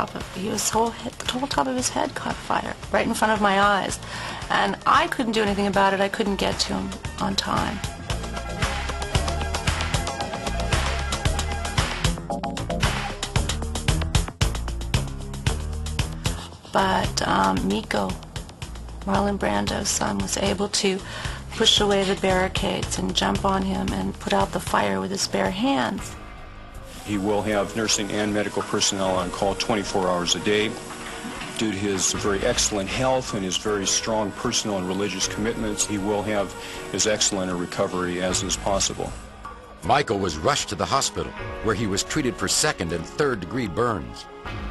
The whole top of his head caught fire right in front of my eyes. And I couldn't do anything about it. I couldn't get to him on time. But Miko, Marlon Brando's son, was able to push away the barricades and jump on him and put out the fire with his bare hands. He will have nursing and medical personnel on call 24 hours a day. Due to his very excellent health and his very strong personal and religious commitments, he will have as excellent a recovery as is possible. Michael was rushed to the hospital, where he was treated for second and third degree burns.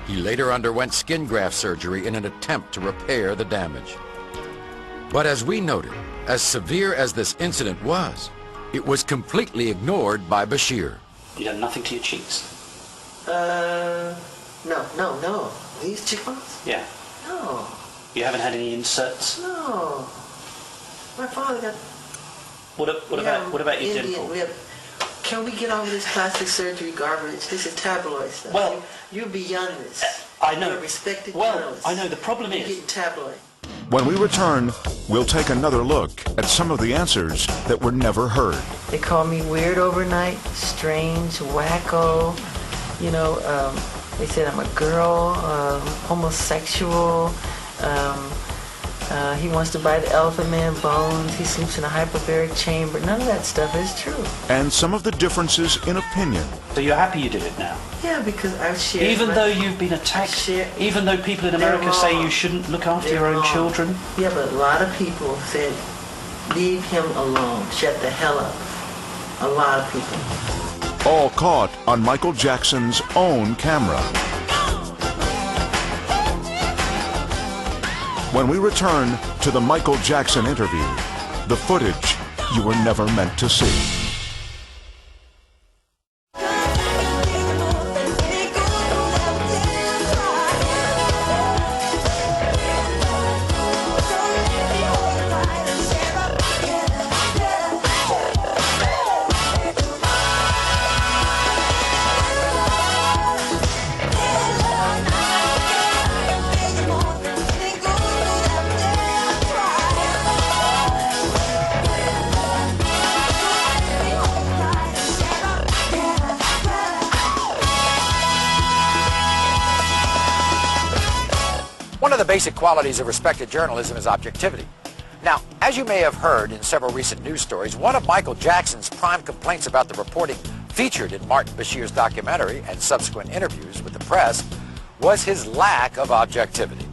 He later underwent skin graft surgery in an attempt to repair the damage. But as we noted, as severe as this incident was, it was completely ignored by Bashir. You done nothing to your cheeks? No. These cheek marks? Yeah. No. You haven't had any inserts? No. My father got... What about your dimple? Can we get over this plastic surgery garbage? This is tabloid stuff. Well... You're beyond this. I know. You're a respected Well, journalist. I know. The problem You're is... getting tabloid. When we return, we'll take another look at some of the answers that were never heard. They call me weird overnight, strange, wacko. You know, they said I'm a girl, homosexual. He wants to buy the elephant man bones. He sleeps in a hyperbaric chamber. None of that stuff is true. And some of the differences in opinion. So you're happy you did it now? Yeah, because I've shared... Even though you've been attacked, even though people in America say you shouldn't look after your own children? Yeah, but a lot of people said, leave him alone, shut the hell up. A lot of people. All caught on Michael Jackson's own camera. When we return to the Michael Jackson interview, the footage you were never meant to see. One of the basic qualities of respected journalism is objectivity. Now, as you may have heard in several recent news stories, one of Michael Jackson's prime complaints about the reporting featured in Martin Bashir's documentary and subsequent interviews with the press was his lack of objectivity.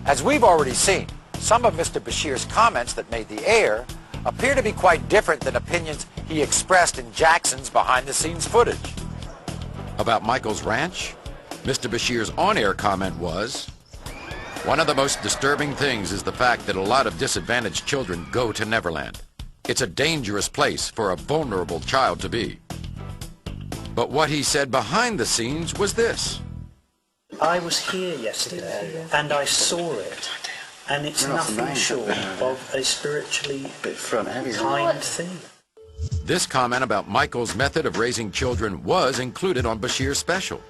As we've already seen, some of Mr. Bashir's comments that made the air appear to be quite different than opinions he expressed in Jackson's behind-the-scenes footage. About Michael's ranch, Mr. Bashir's on-air comment was, "One of the most disturbing things is the fact that a lot of disadvantaged children go to Neverland. It's a dangerous place for a vulnerable child to be." But what he said behind the scenes was this. I was here yesterday and I saw it, and it's nothing short of a spiritually kind thing. This comment about Michael's method of raising children was included on Bashir's special.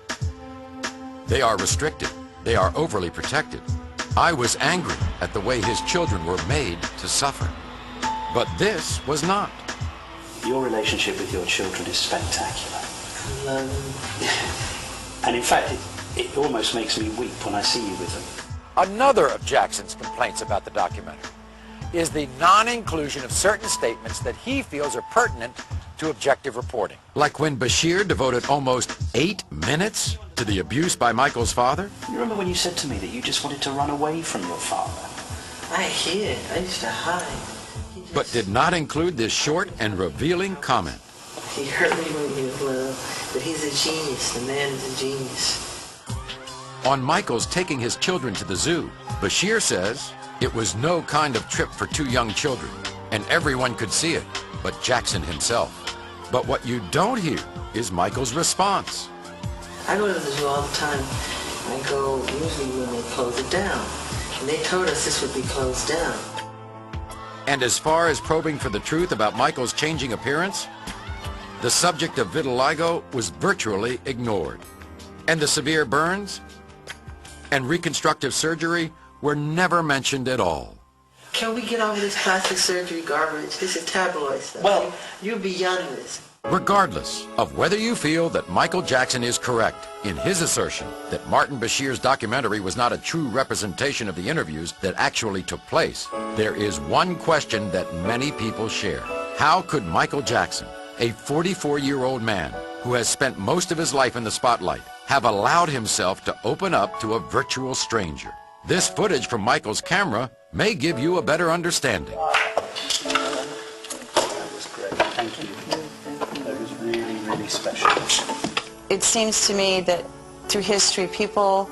They are restricted. They are overly protected. I was angry at the way his children were made to suffer. But this was not. Your relationship with your children is spectacular. I love them. And in fact, it almost makes me weep when I see you with them. Another of Jackson's complaints about the documentary is the non-inclusion of certain statements that he feels are pertinent to objective reporting. Like when Bashir devoted almost 8 minutes to the abuse by Michael's father? You remember when you said to me that you just wanted to run away from your father? I hid. I used to hide. But did not include this short and revealing comment. He hurt me when he was little, but he's a genius. The man is a genius. On Michael's taking his children to the zoo, Bashir says it was no kind of trip for 2 young children, and everyone could see it, but Jackson himself. But what you don't hear is Michael's response. I go to the zoo all the time. I go usually when they close it down. And they told us this would be closed down. And as far as probing for the truth about Michael's changing appearance, the subject of vitiligo was virtually ignored. And the severe burns? and reconstructive surgery were never mentioned at all. Can we get over this plastic surgery garbage? This is tabloid stuff. Well, you're beyond this. Regardless of whether you feel that Michael Jackson is correct in his assertion that Martin Bashir's documentary was not a true representation of the interviews that actually took place, there is one question that many people share. How could Michael Jackson, a 44-year-old man who has spent most of his life in the spotlight, have allowed himself to open up to a virtual stranger? This footage from Michael's camera may give you a better understanding. That was great. Thank you. That was really, really special. It seems to me that through history, people,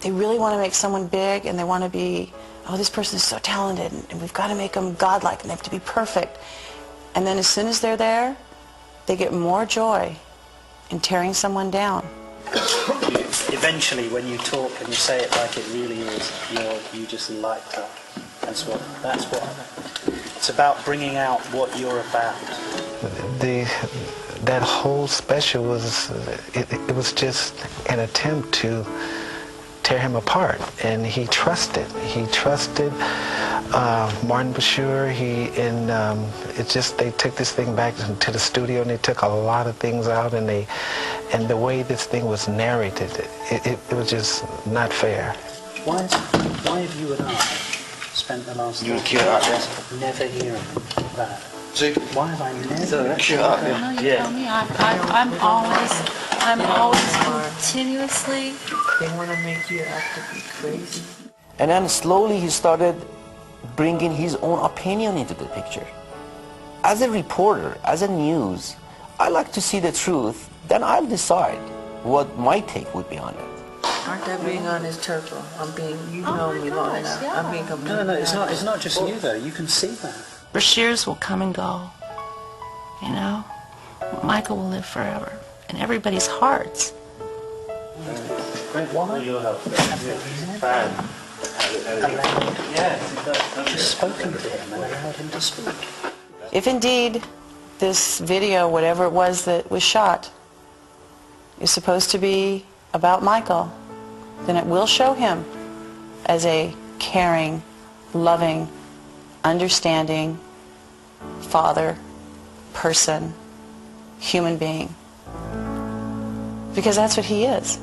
they really want to make someone big, and they want to be, oh, this person is so talented, and we've got to make them godlike, and they have to be perfect. And then as soon as they're there, they get more joy in tearing someone down. Eventually, when you talk and you say it like it really is, you just light up. That's what. It's about bringing out what you're about. That whole special was, it was just an attempt to tear him apart, and he trusted Martin Bashir. They took this thing back to the studio, and they took a lot of things out, and the way this thing was narrated, it was just not fair. Why have you and I spent the last never hearing that? Why have I never? Tell me, I'm always continuously. They want to make you out to be crazy. And then slowly he started bringing his own opinion into the picture. As a reporter, as a news, I like to see the truth, then I'll decide what my take would be on it. Aren't I being honest, Turtle? You know me long enough. Yeah. I'm being completely No, it's honest. not just you though. You can see that. Bashirs will come and go, you know? Michael will live forever in everybody's hearts. Why? Just spoken to him and allowed him to speak. If indeed this video, whatever it was that was shot, is supposed to be about Michael, then it will show him as a caring, loving, understanding father, person, human being. Because that's what he is.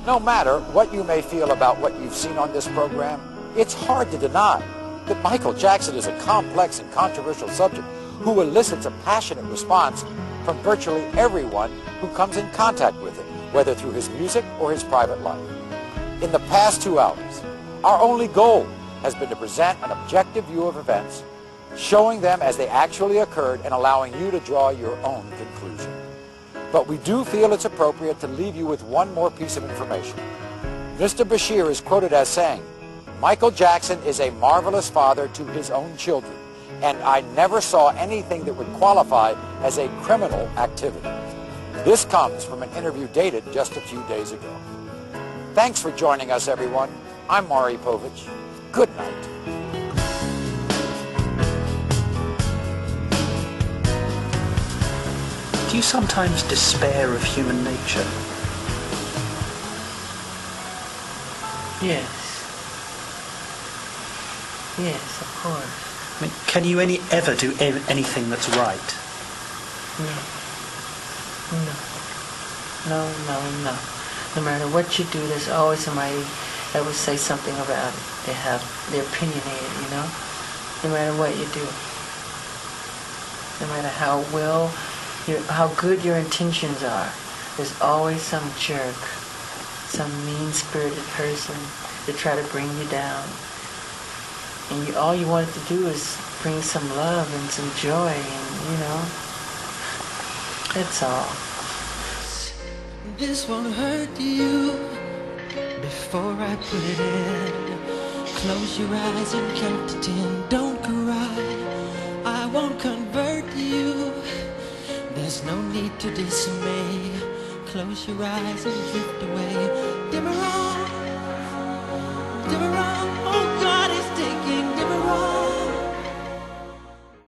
No matter what you may feel about what you've seen on this program, it's hard to deny that Michael Jackson is a complex and controversial subject who elicits a passionate response from virtually everyone who comes in contact with him, whether through his music or his private life. In the past 2 hours, our only goal has been to present an objective view of events, showing them as they actually occurred and allowing you to draw your own conclusion. But we do feel it's appropriate to leave you with one more piece of information. Mr. Bashir is quoted as saying, "Michael Jackson is a marvelous father to his own children, and I never saw anything that would qualify as a criminal activity." This comes from an interview dated just a few days ago. Thanks for joining us, everyone. I'm Mari Povich. Good night. Do you sometimes despair of human nature? Yes. Yes, of course. I mean, can you ever do anything that's right? No. No matter what you do, there's always somebody that will say something about it. They're opinionated, you know? No matter what you do. No matter how good your intentions are, there's always some jerk, some mean-spirited person to try to bring you down. And all you wanted to do is bring some love and some joy, and that's all. This won't hurt you before I put it in. Close your eyes and count to 10. Don't cry, I won't convert you. There's no need to dismay. Close your eyes and drift away. Dim her on.